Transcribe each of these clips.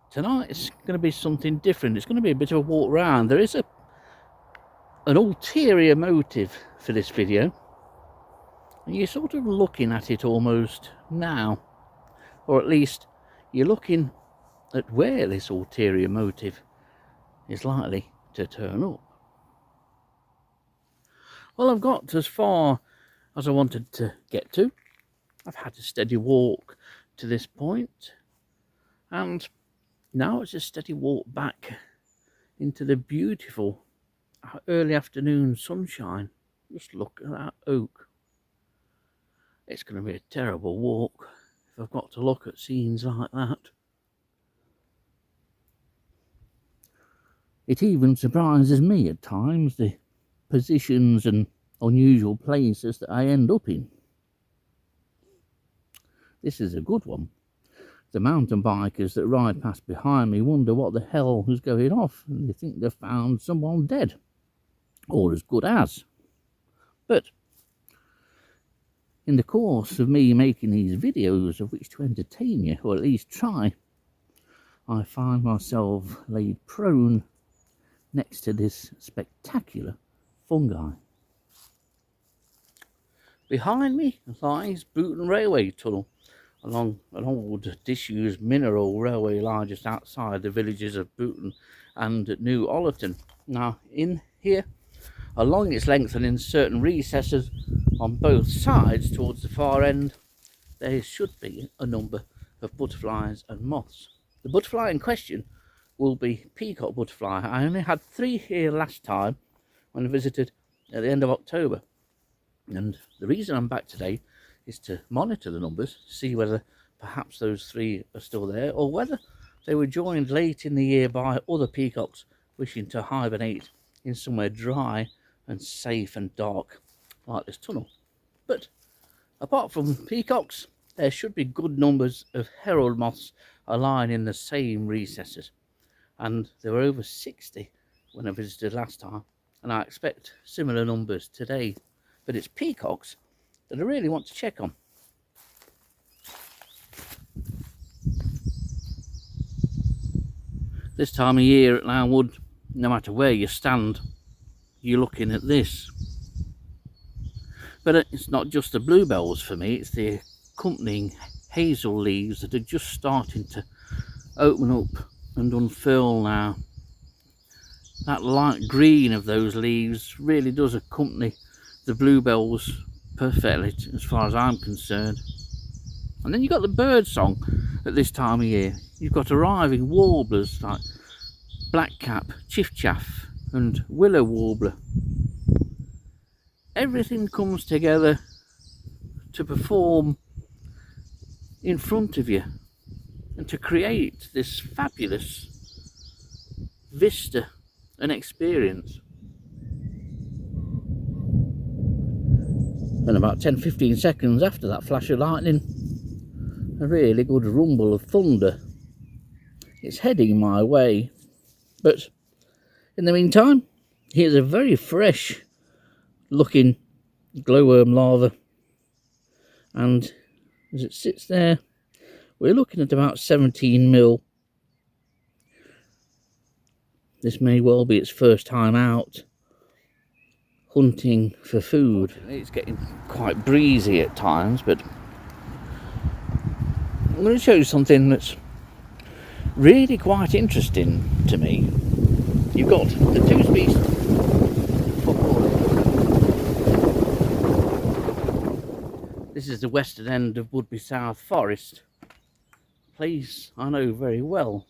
Tonight it's going to be something different. It's going to be a bit of a walk round. There is an ulterior motive for this video, and you're sort of looking at it almost now, or at least you're looking at where this ulterior motive is likely to turn up. Well, I've got as far as I wanted to get to. I've had a steady walk to this point, and now it's a steady walk back into the beautiful early afternoon sunshine. Just look at that oak. It's going to be a terrible walk if I've got to look at scenes like that. It even surprises me at times, the positions and unusual places that I end up in. This is a good one. The mountain bikers that ride past behind me wonder what the hell is going off, and they think they've found someone dead, or as good as. But in the course of me making these videos of which to entertain you, or at least try, I find myself laid prone next to this spectacular fungi. Behind me lies Booton Railway Tunnel, along an old disused mineral railway line just outside the villages of Booton and New Ollerton. Now, in here, along its length and in certain recesses on both sides towards the far end, there should be a number of butterflies and moths. The butterfly in question will be peacock butterfly. I only had 3 here last time when I visited at the end of October, and the reason I'm back today is to monitor the numbers, see whether perhaps those 3 are still there, or whether they were joined late in the year by other peacocks wishing to hibernate in somewhere dry and safe and dark like this tunnel. But apart from peacocks, there should be good numbers of herald moths aligned in the same recesses, and there were over 60 when I visited last time, and I expect similar numbers today. But it's peacocks that I really want to check on. This time of year at Lownwood, no matter where you stand, you're looking at this. But it's not just the bluebells for me, it's the accompanying hazel leaves that are just starting to open up and unfurl now. That light green of those leaves really does accompany the bluebells perfectly as far as I'm concerned. And then you've got the bird song at this time of year. You've got arriving warblers like blackcap, chiffchaff and willow warbler. Everything comes together to perform in front of you and to create this fabulous vista and experience. And about 10-15 seconds after that flash of lightning, a really good rumble of thunder. It's heading my way, but in the meantime, here's a very fresh looking glowworm larva, and as it sits there, we're looking at about 17 mil. This may well be its first time out hunting for food. It's getting quite breezy at times, but I'm going to show you something that's really quite interesting to me. You've got the 2 species. This is the western end of Woodby South Forest, a place I know very well,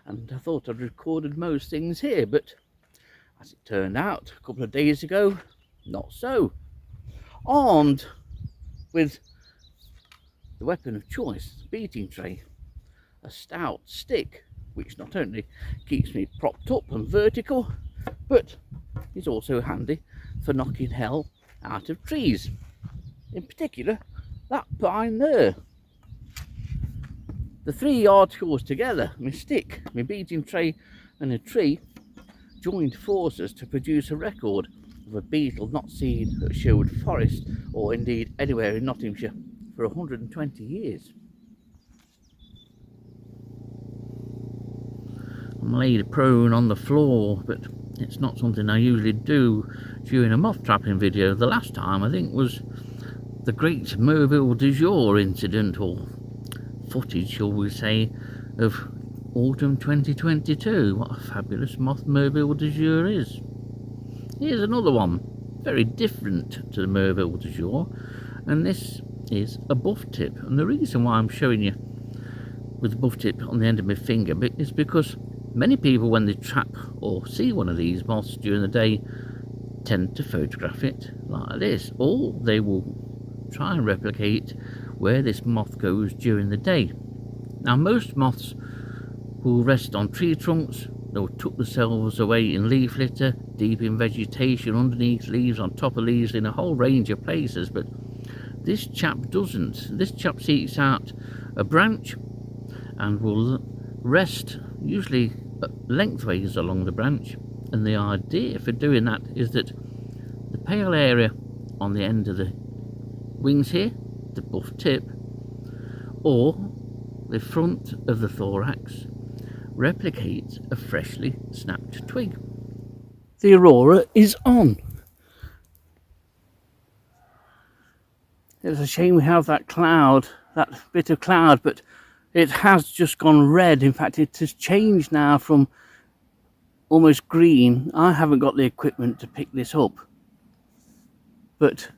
and I thought I'd recorded most things here, but as it turned out a couple of days ago, not so. Armed with the weapon of choice, the beating tray, a stout stick which not only keeps me propped up and vertical, but is also handy for knocking hell out of trees. In particular, that pine there. The 3 articles together, my stick, my beating tray and a tree, joined forces to produce a record of a beetle not seen at Sherwood Forest, or indeed anywhere in Nottinghamshire, for 120 years. I'm laid prone on the floor, but it's not something I usually do during a moth trapping video. The last time, I think, was the great Merville du jour incident, or footage, shall we say, of autumn 2022. What a fabulous moth Merville du jour is. Here's another one, very different to the Merville du jour, and this is a buff tip. And the reason why I'm showing you with the buff tip on the end of my finger is because many people, when they trap or see one of these moths during the day, tend to photograph it like this, or they will try and replicate where this moth goes during the day. Now, most moths will rest on tree trunks, they'll tuck themselves away in leaf litter, deep in vegetation, underneath leaves, on top of leaves, in a whole range of places, but this chap doesn't. This chap seeks out a branch and will rest usually lengthways along the branch, and the idea for doing that is that the pale area on the end of the wings here, the buff tip, or the front of the thorax, replicates a freshly snapped twig. The aurora is on. It's a shame we have that cloud, that bit of cloud, but it has just gone red. In fact, it has changed now from almost green. I haven't got the equipment to pick this up, but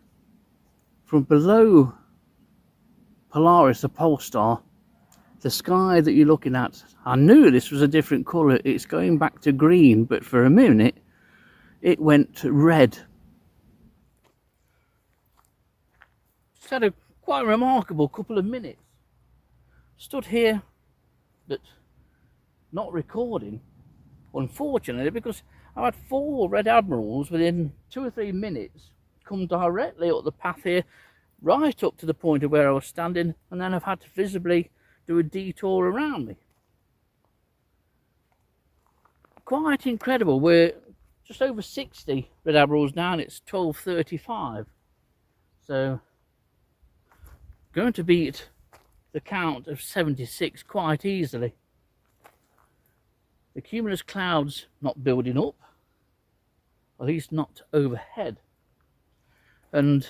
from below Polaris, the pole star, the sky that you're looking at, I knew this was a different colour. It's going back to green, but for a minute it went red. Just had a quite remarkable couple of minutes. Stood here, but not recording, unfortunately, because I had 4 red admirals within 2 or 3 minutes come directly up the path here, right up to the point of where I was standing, and then I've had to visibly do a detour around me. Quite incredible. We're just over 60 red admirals now, and it's 12:35, so going to beat the count of 76 quite easily. The cumulus clouds not building up, at least not overhead, and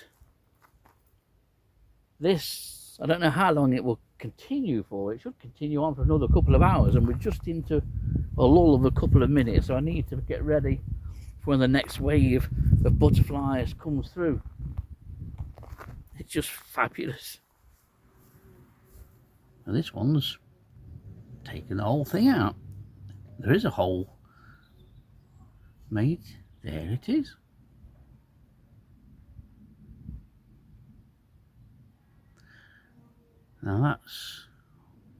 this, I don't know how long it will continue for. It should continue on for another couple of hours, and we're just into a lull of a couple of minutes, so I need to get ready for when the next wave of butterflies comes through. It's just fabulous. And this one's taken the whole thing out. There is a hole, mate. There it is. Now that's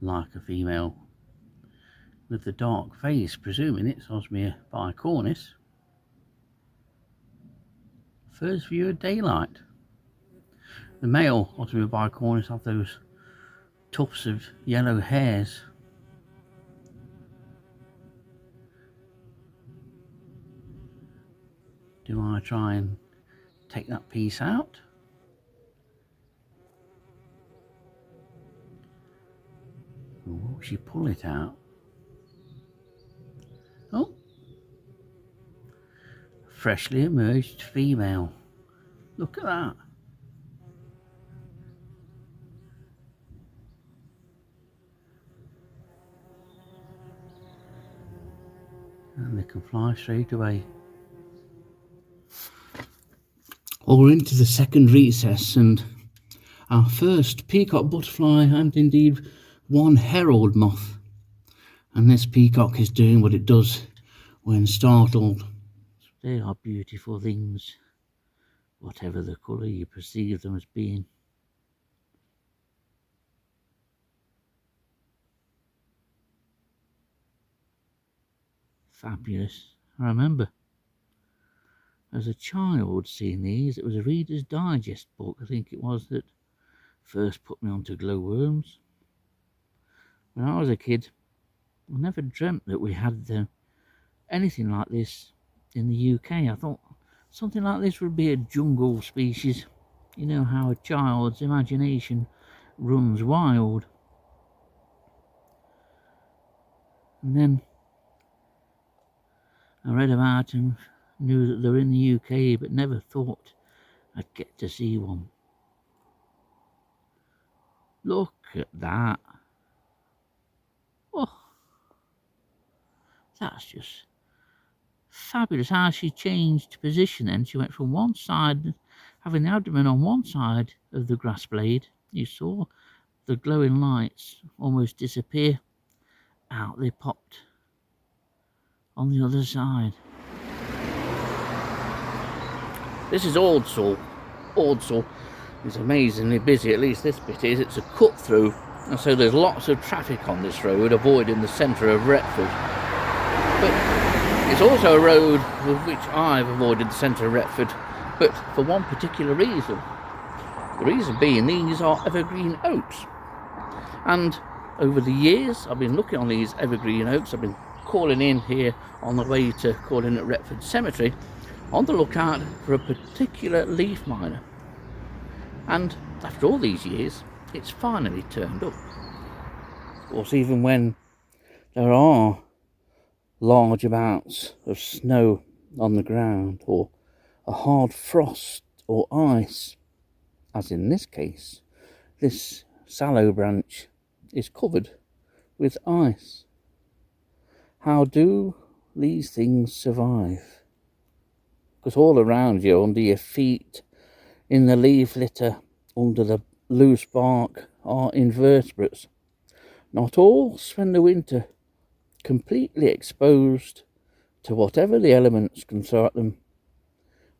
like a female with the dark face, presuming it's Osmia bicornis. First view of daylight. The male Osmia bicornis have those tufts of yellow hairs. Do I try and take that piece out? Or will she pull it out? Oh, freshly emerged female. Look at that. And they can fly straight away. Well, we're into the second recess, and our first peacock butterfly, and indeed one herald moth. And this peacock is doing what it does when startled. They are beautiful things, whatever the colour you perceive them as being. Fabulous. I remember as a child seeing these. It was a Reader's Digest book, I think it was, that first put me onto glowworms. When I was a kid, I never dreamt that we had anything like this in the UK. I thought something like this would be a jungle species. You know how a child's imagination runs wild. And then read about them, knew that they're in the UK, but never thought I'd get to see one. Look at that. Oh, that's just fabulous how she changed position then. She went from one side, having the abdomen on one side of the grass blade. You saw the glowing lights almost disappear. Out they popped on the other side. This is Ordsall. Ordsall is amazingly busy, at least this bit is. It's a cut through, and so there's lots of traffic on this road, avoiding the centre of Retford. But it's also a road with which I've avoided the centre of Retford, but for one particular reason. The reason being, these are evergreen oaks. And over the years, I've been looking on these evergreen oaks. I've been calling in here on the way to calling at Retford Cemetery, on the lookout for a particular leaf miner. And after all these years, it's finally turned up. Of course, even when there are large amounts of snow on the ground, or a hard frost or ice, as in this case, this sallow branch is covered with ice. How do these things survive? Because all around you, under your feet, in the leaf litter, under the loose bark, are invertebrates. Not all spend the winter completely exposed to whatever the elements can throw at them,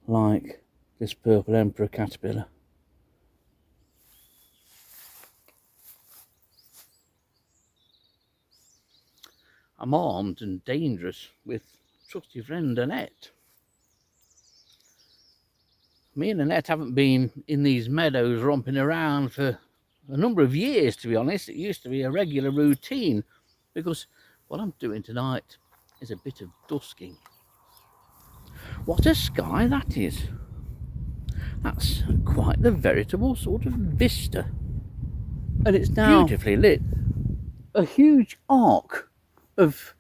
like this purple emperor caterpillar. I'm armed and dangerous with trusty friend Annette. Me and Annette haven't been in these meadows romping around for a number of years, to be honest. It used to be a regular routine, because what I'm doing tonight is a bit of dusking. What a sky that is. That's quite the veritable sort of vista. And it's now beautifully lit. A huge arc of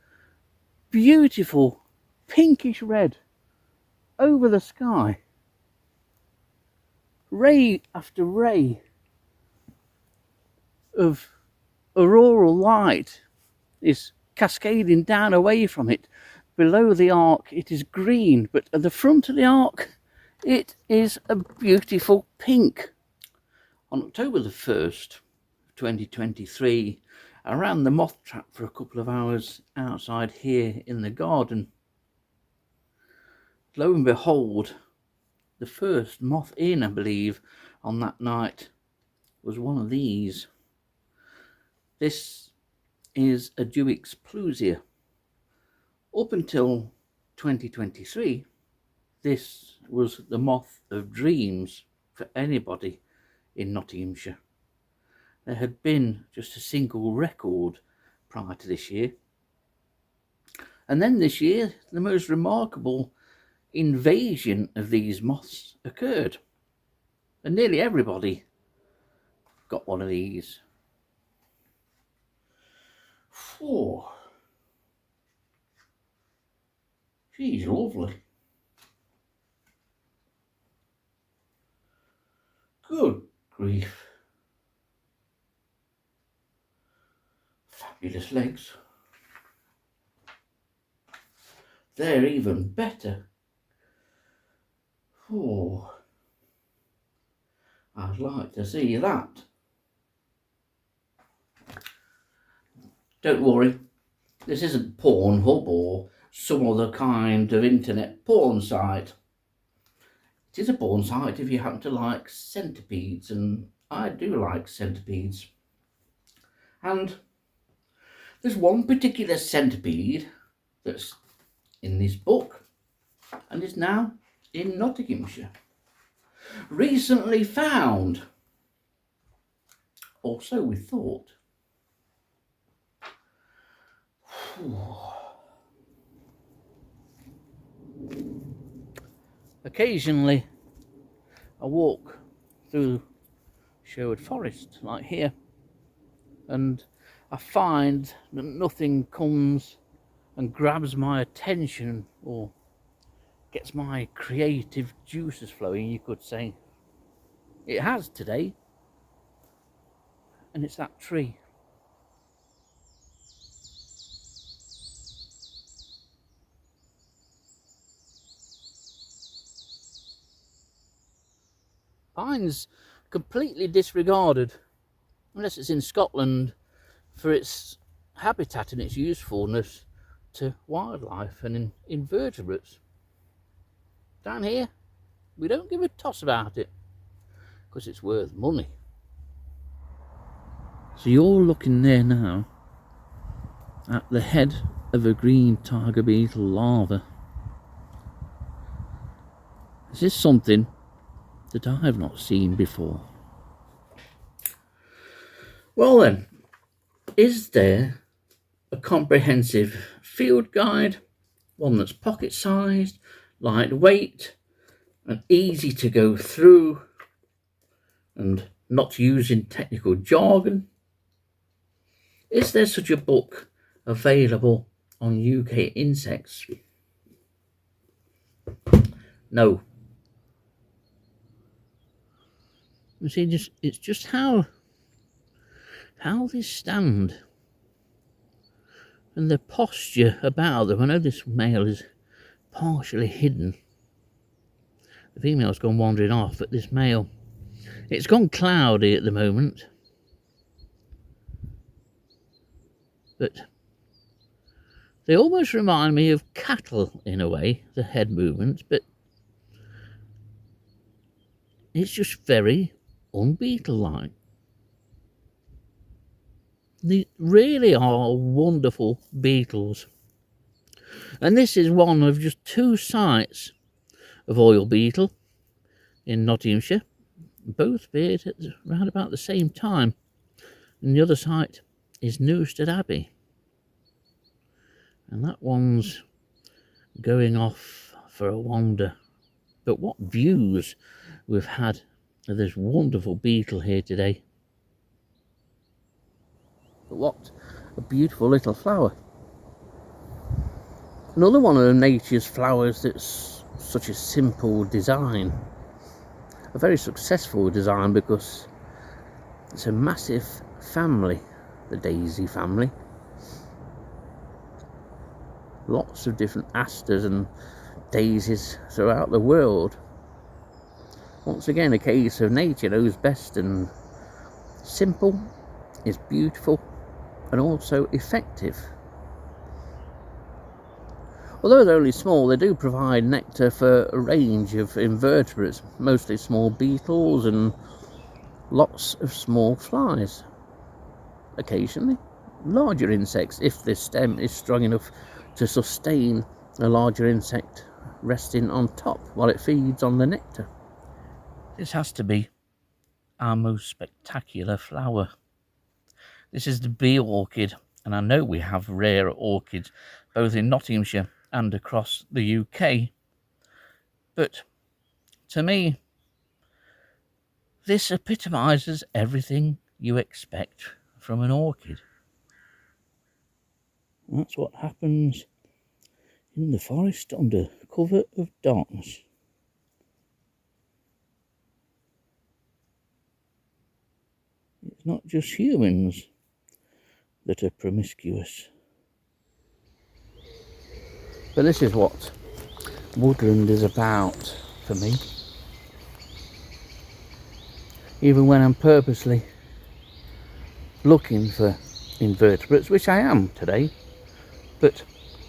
beautiful pinkish red over the sky. Ray after ray of auroral light is cascading down away from it. Below the arc it is green, but at the front of the arc it is a beautiful pink. On October the 1st, 2023, I ran the moth trap for a couple of hours outside here in the garden. Lo and behold, the first moth in, I believe, on that night was one of these. This is a Duix plusia. Up until 2023, this was the moth of dreams for anybody in Nottinghamshire. There had been just a single record prior to this year. And then this year, the most remarkable invasion of these moths occurred. And nearly everybody got one of these. Oh, she's lovely. Good grief. Fabulous legs. They're even better. Oh, I'd like to see that. Don't worry, this isn't Pornhub or some other kind of internet porn site. It is a porn site if you happen to like centipedes, and I do like centipedes. And there's one particular centipede that's in this book and is now in Nottinghamshire. Recently found. Or so we thought. Occasionally I walk through Sherwood Forest, like here, and I find that nothing comes and grabs my attention, or gets my creative juices flowing, you could say. It has today, and it's that tree. Pine's completely disregarded, unless it's in Scotland, for its habitat and its usefulness to wildlife and invertebrates. Down here, we don't give a toss about it, because it's worth money. So you're looking there now at the head of a green tiger beetle larva. This is something that I have not seen before. Well then, is there a comprehensive field guide, one that's pocket-sized, lightweight, and easy to go through, and not using technical jargon? Is there such a book available on UK insects? No. You see, it's just how they stand and the posture about them. I know this male is partially hidden. The female's gone wandering off, but this male, it's gone cloudy at the moment. But they almost remind me of cattle in a way, the head movements, but it's just very unbeetle-like. They really are wonderful beetles. And this is one of just 2 sites of oil beetle in Nottinghamshire. Both appeared at around about the same time. And the other site is Newstead Abbey. And that one's going off for a wander. But what views we've had of this wonderful beetle here today. But what a beautiful little flower. Another one of nature's flowers that's such a simple design. A very successful design, because it's a massive family, the daisy family. Lots of different asters and daisies throughout the world. Once again, a case of nature knows best, and simple is beautiful and also effective. Although they're only small, they do provide nectar for a range of invertebrates, mostly small beetles and lots of small flies. Occasionally larger insects, if the stem is strong enough to sustain a larger insect resting on top while it feeds on the nectar. This has to be our most spectacular flower. This is the bee orchid, and I know we have rare orchids both in Nottinghamshire and across the UK. But to me, this epitomises everything you expect from an orchid. And that's what happens in the forest under cover of darkness. It's not just humans that are promiscuous. But this is what woodland is about for me. Even when I'm purposely looking for invertebrates, which I am today, but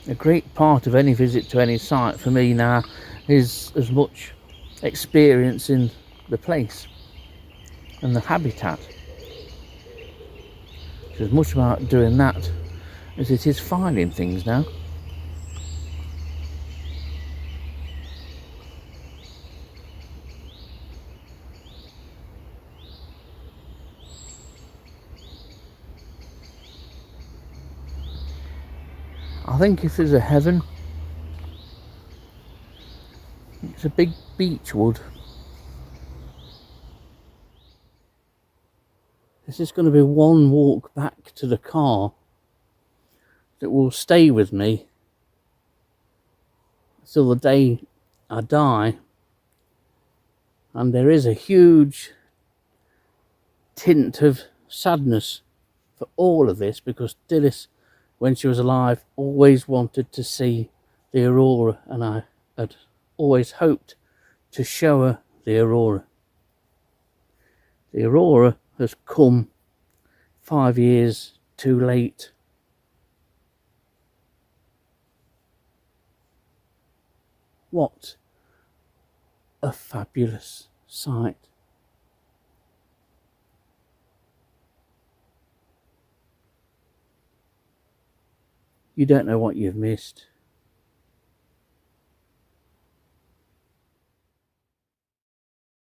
a great part of any visit to any site for me now is as much experiencing the place and the habitat. It's as much about doing that as it is finding things now. I think if there's a heaven, it's a big beech wood. This is going to be one walk back to the car that will stay with me till the day I die. And there is a huge tint of sadness for all of this, because Dilys, when she was alive, always wanted to see the aurora, and I had always hoped to show her the aurora. The aurora has come 5 years too late. What a fabulous sight. You don't know what you've missed.